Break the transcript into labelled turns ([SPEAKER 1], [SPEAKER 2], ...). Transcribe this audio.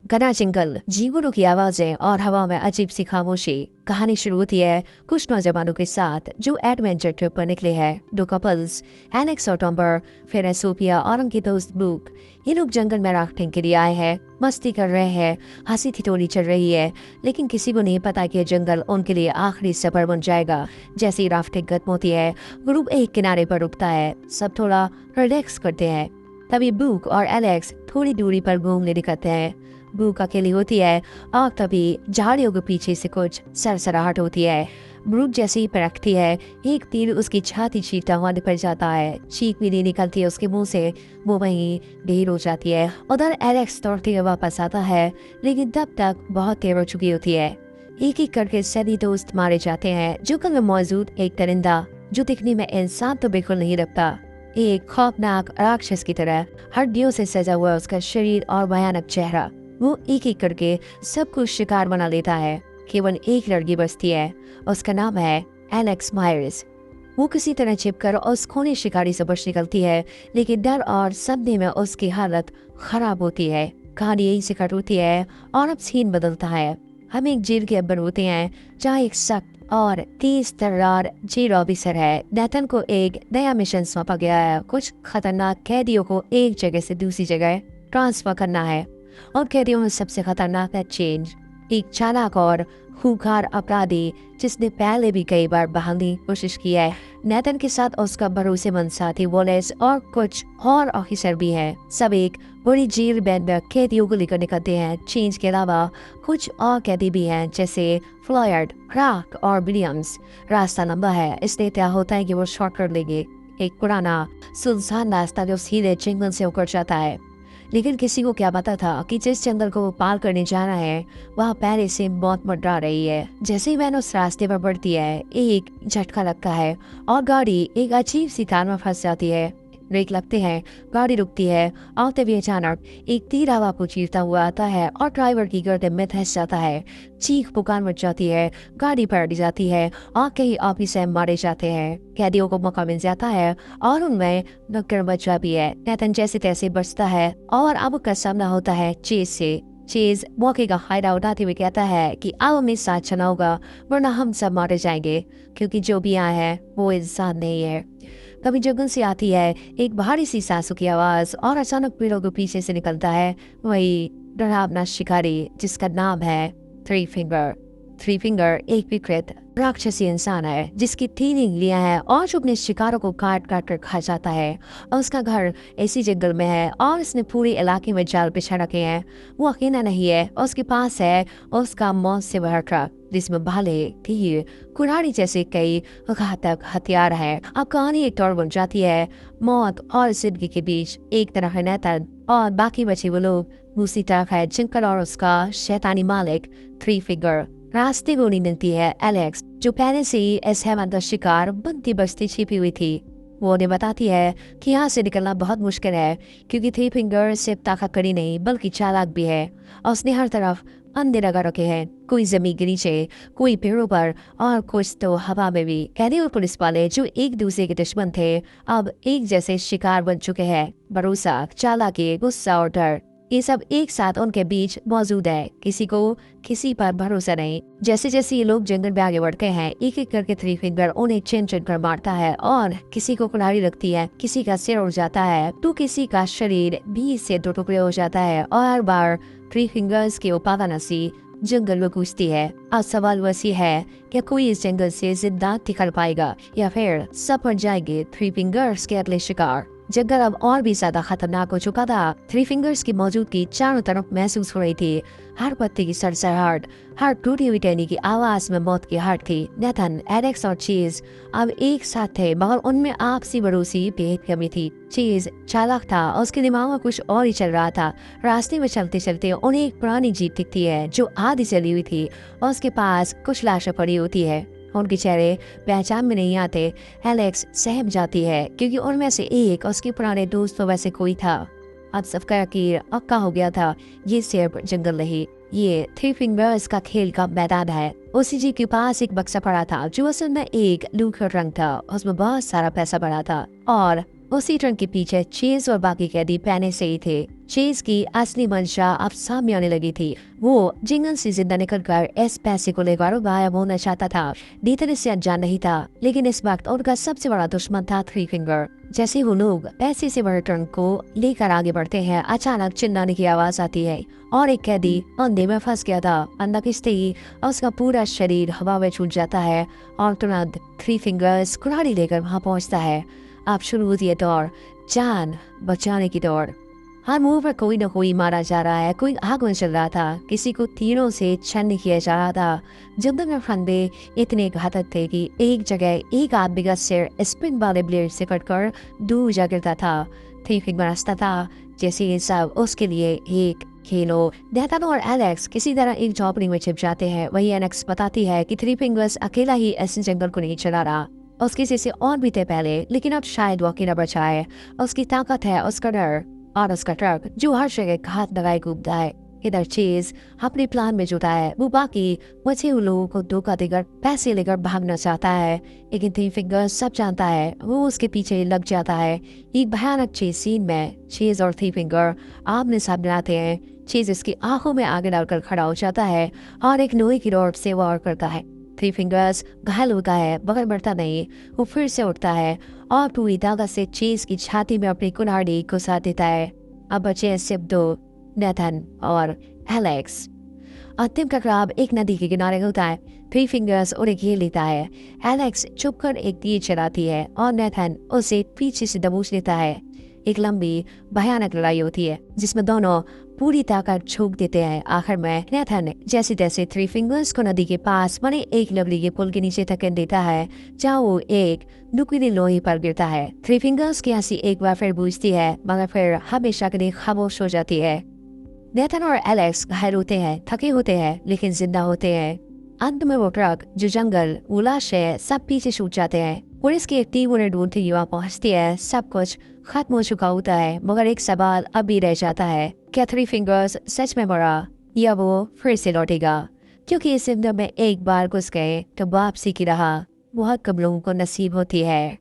[SPEAKER 1] घना जंगल, जीवों की आवाजें और हवा में अजीब सी खामोशी। कहानी शुरू होती है कुछ नौजवानों के साथ जो एडवेंचर ट्रिप पर निकले हैं। दो कपल्स, एलेक्स और टॉम्बर, फिर है सोफिया और उनकी दोस्त ब्रूक। ये लोग जंगल में राफ्टिंग के लिए आए हैं, मस्ती कर रहे हैं, हंसी ठिठोली चल रही है, लेकिन किसी को नहीं पता कि ये जंगल उनके लिए आखिरी सफर बन जाएगा। जैसे ही राफ्टिंग खत्म होती है, ग्रुप एक किनारे पर रुकता है, सब थोड़ा रिलैक्स करते हैं। तभी ब्रूक और एलेक्स थोड़ी दूरी पर घूमने निकलते हैं। ब्रूक अकेली होती है और तभी झाड़ियों के पीछे से कुछ सरसराहट होती है। ब्रूक जैसे ही परखती है, एक तीर उसकी छाती चीरता हुआ निकल जाता है। चीख भी नहीं निकलती है उसके मुंह से, वो वहीं ढेर हो जाती है। उधर एलेक्स दौड़ते हुए वापस आता है, लेकिन तब तक बहुत देर हो चुकी होती है। एक एक करके सभी दोस्त मारे जाते हैं। जंगल में मौजूद एक परिंदा, जो दिखने में इंसान तो बिल्कुल नहीं लगता, एक खौफनाक राक्षस की तरह, हड्डियों से सजा हुआ उसका शरीर और भयानक चेहरा, वो एक एक करके सब कुछ शिकार बना लेता है। केवल एक लड़की बचती है, उसका नाम है एलेक्स मायर्स। वो किसी तरह छिपकर उस खूनी शिकारी से बच निकलती है, लेकिन डर और सदमे में उसकी हालत खराब होती है। कहानी यही से खत्म होती है और अब सीन बदलता है। हम एक जेल के अंदर होते हैं, जहाँ एक सख्त और तेज तर्रार जेल ऑफिसर है। नेथन को एक नया मिशन सौंपा गया है। कुछ खतरनाक कैदियों को एक जगह से दूसरी जगह ट्रांसफर करना है, और कैदियों में सबसे खतरनाक है चेंज, एक चालाक और खूंखार अपराधी जिसने पहले भी कई बार बहाने की कोशिश की है। नेथन के साथ उसका भरोसेमंद साथी वॉलेस और कुछ और ऑफिसर भी हैं। सब एक बड़ी जेल बैंड में कैदियों को लेकर निकलते हैं। चेंज के अलावा कुछ और कैदी भी हैं, जैसे फ्लॉयड, क्राक और विलियम्स। रास्ता लंबा है, इसलिए तय होता है कि वो शॉर्ट कर लेंगे, एक पुराना सुनसान रास्ता जो सीधे जंगल से होकर जाता है। लेकिन किसी को क्या पता था कि जिस जंगल को वो पार करने जा रहा है, वहाँ पहले से मौत मंडरा रही है। जैसे ही वैन उस रास्ते पर बढ़ती है, एक झटका लगता है और गाड़ी एक अजीब सी तार में फंस जाती है। ब्रेक लगते हैं, गाड़ी रुकती है और तभी अचानक एक तीर हवा को चीरता हुआ आता है और ड्राइवर की गर्दन में धंस जाता है। चीख पुकार मच जाती है, गाड़ी पलट जाती है और कई ऑफिसर मारे जाते हैं। कैदियों को मौका मिल जाता है और उनमें नक्कर बचा भी है। नेथन जैसे तैसे बचता है और अब का सामना होता है चेज से। चेज मौके का फायदा उठाते हुए कहता है कि अब हमें साथ चलना होगा, वरना हम सब मारे जाएंगे, क्योंकि जो भी आया है वो इंसान नहीं है। कभी जंगल से आती है एक भारी सी सांसों की आवाज और अचानक पेड़ों के पीछे से निकलता है वही डरावना शिकारी, जिसका नाम है थ्री फिंगर। थ्री फिंगर एक विकृत राक्षसी इंसान है, जिसकी 3 उंगलियां हैं और जो अपने शिकारों को काट काट कर खा जाता है। और उसका घर इसी जंगल में है और उसने पूरे इलाके में जाल बिछा रखे हैं। वो अकेला नहीं है, उसके पास है उसका मौत से भरा ट्रक, जिसमें भाले, तीर, कुल्हाड़ी जैसे कई घातक हथियार है। अब कहानी एक तौर बन जाती है। मौत और जिंदगी के बीच एक तरफ है नेथन और बाकी बचे वो लोग, दूसरी तरफ है जंगल और उसका शैतानी मालिक थ्री फिंगर। रास्ते को नहीं मिलती है एलेक्स, जो पहले से ही इस हैवान का शिकार बनती बचती छिपी हुई थी। वो उन्हें बताती है कि यहाँ से निकलना बहुत मुश्किल है, क्योंकि थ्री फिंगर सिर्फ ताकतवर ही नहीं बल्कि चालाक भी है। और उसने हर तरफ अंधे लगा रखे हैं, कोई जमीन के नीचे, कोई पेड़ों पर और कुछ तो हवा में भी। कैदी और पुलिस वाले जो एक दूसरे के दुश्मन थे, अब एक जैसे शिकार बन चुके हैं। भरोसा, चालाकी, गुस्सा और डर, ये सब एक साथ उनके बीच मौजूद है। किसी को किसी पर भरोसा नहीं। जैसे जैसे ये लोग जंगल में आगे बढ़ते हैं, एक एक करके थ्री फिंगर उन्हें चिन चिन कर मारता है और किसी को कुल्हाड़ी लगती है, किसी का सिर उड़ जाता है, तो किसी का शरीर 20 से 2 टुकड़े हो जाता है। और हर बार थ्री फिंगर्स की उपादा नसी जंगल में घुसती है। अब सवाल वैसी है कि कोई इस जंगल से जिंदा निकल पाएगा या फिर सब बन जाएंगे थ्री फिंगर्स के अगले शिकार। जंगल अब और भी ज्यादा खतरनाक हो चुका था। थ्री फिंगर्स की मौजूदगी चारों तरफ महसूस हो रही थी। हर पत्ते की सरसराहट, हर टूटी हुई टहनी की आवाज में मौत की हट थी। नेथन, एलेक्स और चीज अब एक साथ थे, मगर उनमें आपसी भरोसे बेहद कमी थी। चीज चालाक था, उसके दिमाग में कुछ और ही चल रहा था। रास्ते में चलते चलते उन्हें एक पुरानी जीप दिखती है जो आधी चली हुई थी और उसके पास कुछ लाशें पड़ी होती है। उनके चेहरे पहचान में नहीं आते। एलेक्स सहम जाती है, क्योंकि उनमें से एक उसके पुराने दोस्तों में से कोई था। अब सबका यकीन पक्का हो गया था, ये सिर्फ जंगल नहीं, ये थ्री फिंगर्स का खेल का मैदान है। उसी जी के पास एक बक्सा पड़ा था जो असल में एक लूकर रंग था। उसमें बहुत सारा पैसा पड़ा था और उसी ट्रंक के पीछे चेज और बाकी कैदी पहले से ही थे। चेज की असली मंशा अब सामने आने लगी थी। वो जिंगल से जिंदा निकलकर इस पैसे को लेकर गायब होना चाहता था। डीथन इससे अनजान नहीं था, लेकिन इस वक्त उनका सबसे बड़ा दुश्मन था थ्री फिंगर। जैसे वो लोग पैसे से भरे ट्रंक को लेकर आगे बढ़ते हैं, अचानक चिल्लाने की आवाज आती है और एक कैदी अंधे में फंस गया था। अंधा खिंचते ही उसका पूरा शरीर हवा में छूट जाता है और तुरंत थ्री फिंगर्स कुल्हाड़ी लेकर वहां पहुंचता है। अब शुरू होती है दौड़, जान बचाने की दौड़। हर मुंह पर कोई न कोई मारा जा रहा है, कोई आग में चल रहा था, किसी को तीरों से छन्न किया जा रहा था। जंगल में फंदे इतने घातक थे कि एक जगह एक आदमी का सिर स्पिन वाले ब्लेड से कटकर दूर जा गिरता था। थ्री फिंगर रास्ता था जैसे ये सब उसके लिए एक खेलो। नेथन और एलेक्स किसी तरह एक झोपड़ी में छिप जाते हैं। वही एलेक्स बताती है कि थ्री फिंगर्स अकेला ही इस जंगल को नहीं चला रहा, उसके जैसे और भी थे पहले, लेकिन अब शायद वो अकेला बचा है। उसकी ताकत है उसका डर और उसका ट्रक जो हर जगह घात लगाए घूमता है। इधर चेज अपने प्लान में जुटा है। वो बाकी बचे हुए लोगों को धोखा देकर पैसे लेकर भागना चाहता है, लेकिन थ्री फिंगर सब जानता है। वो उसके पीछे लग जाता है। एक भयानक चेज सीन में चेज और थ्री फिंगर आमने सामने आते हैं। चेज इसकी आंखों में आगे डालकर खड़ा हो जाता है और एक लोहे की रॉड से वार करता है। थ्री फिंगर्स घायल होता है मगर मरता नहीं। वो फिर से उठता है और पूरी ताकत से चेज की छाती में अपनी कुल्हाड़ी घुसा देता है। अब बचे हैं सिर्फ दो, नेथन और एलेक्स। अंतिम टकराव एक नदी के किनारे होता है। थ्री फिंगर्स उन्हें घेर लेता है। एलेक्स चुपकर एक तीर चलाती है और नेथन उसे पीछे से दबोच लेता है। एक लंबी भयानक लड़ाई होती है जिसमें दोनों पूरी ताकत झोंक देते हैं। आखिर में नेथन जैसे तैसे थ्री फिंगर्स को नदी के पास बने एक लकड़ी के पुल के नीचे धकेल देता है, जहाँ वो एक नुकीली लोहे पर गिरता है। थ्री फिंगर्स की हंसी एक बार फिर गूंजती है मगर फिर हमेशा के लिए खामोश हो जाती है। नेथन और एलेक्स घायल होते हैं, थके होते हैं, लेकिन जिंदा होते हैं। अंत में वो ट्रक जो जंगल उलाश है सब पीछे छूट जाते हैं। पुलिस की एक टीम उन्हें ढूंढते हुए पहुंचती है। सब कुछ खत्म हो चुका होता है मगर एक सवाल अभी रह जाता है, क्या थ्री फिंगर्स सच में मरा या वो फिर से लौटेगा? क्योंकि इस जिंदगी में एक बार घुस गए तो वापसी की राह बहुत कम लोगों को नसीब होती है।